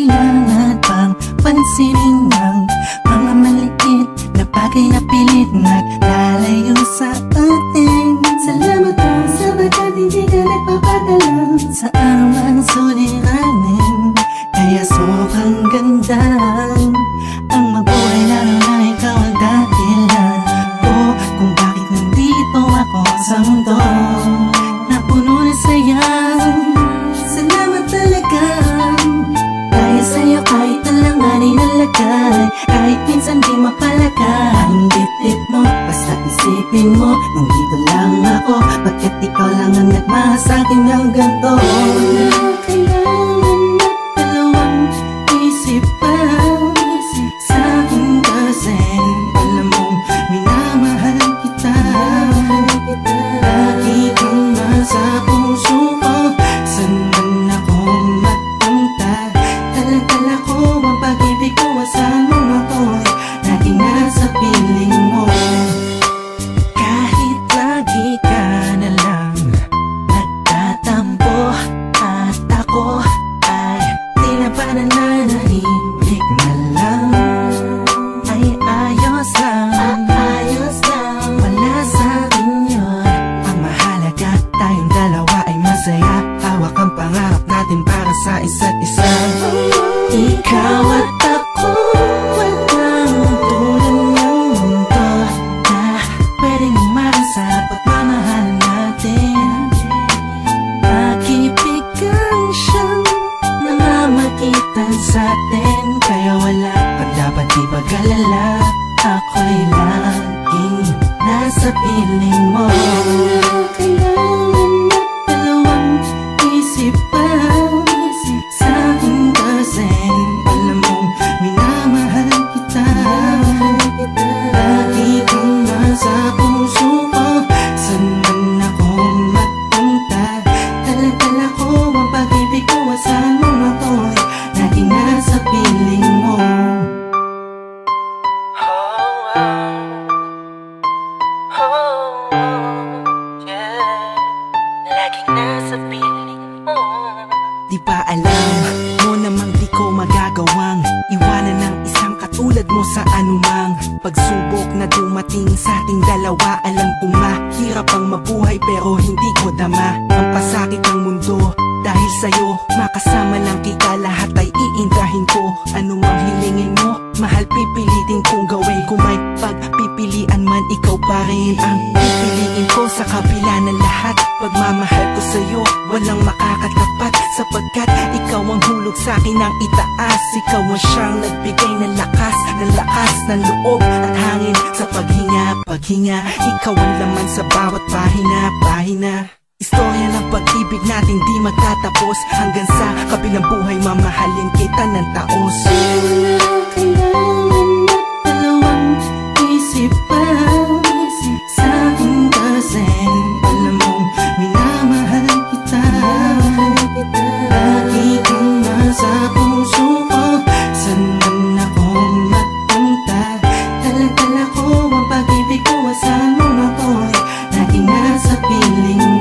kailangan pang pansinin ng mga maliit na bagay na pilit naglalayo sa atin. Salamat ka sapagkat hindi ka nagpapadala sa araw ang suliranin. Kaya sobrang ganda ang mabuhay lalo na ikaw ang dahilan ko kung bakit nandito ako sa mundo na puno na saya. Salamat talaga dahil sa'yo kahit alanganin ang lagay, kahit minsan di mapalagay ang dibdib mo, basta isipin mo nandito lang ako, bakit ikaw lang ang nagmahal sa'kin ng ganito. Kailangan na dalawang isip pa sa'kin kasi alam mong minamahal kita. Lagi kang nasa puso ko, saan man ako magpunta. Dala-dala ko ang pag-ibig ko, saan mo ako'y laging nasa piling mo. Kahit lagi ka na lang nagtatampo at ako ay di na pa nananahimik na lang, ay ayos lang, ayos lang, wala sa'kin yun. Ang mahalaga tayong dalawa ay masaya, hawak ang pangarap natin para sa isa't isa. Ikaw at ako, walang tulad ng mundo na pwedeng umaran sa pagmamahal natin. Pag-ibig siyang namamagitan sa'tin, kaya wala kang dapat ipag-alala, ako'y laging nasa piling mo. Kailangan na dalawang isip pa sa'kin kasi alam mong minamahal kita. Lagi kang nasa puso ko, saan man ako magpunta. Dala-dala ko ang pag-ibig ko, saan mo ako'y laging nasa piling mo. Laging nasa piling mo. Di ba alam mo namang di ko magagawang iwanan ng isang katulad mo sa anumang pagsubok na dumating sa ating dalawa. Alam kong mahirap ang mabuhay pero hindi ko dama ang pasakit ng mundo. Dahil sa'yo, makasama lang kita, lahat ay iindahin ko. Ano mang hilingin mo, mahal pipilitin kong gawin. Kung may pagpipilian man, ikaw pa rin ang pipiliin ko sa kabila ng lahat. Pagmamahal ko sa'yo, walang makakatapat, sapagkat ikaw ang hulog sa'kin ng itaas. Ikaw ang siyang nagbigay ng lakas ng loob at hangin sa paghinga. Ikaw ang laman sa bawat pahina. Istorya ng pag-ibig natin di magtatapos, hanggang sa kabilang buhay mamahalin kita ng taos. Kailangan na dalawang isip pa sa'kin kasi alam mong minamahal kita. Lagi kang nasa puso ko, saan man ako magpunta. Dala-dala ko ang pag-ibig ko, saan mo ako'y laging nasa piling mo.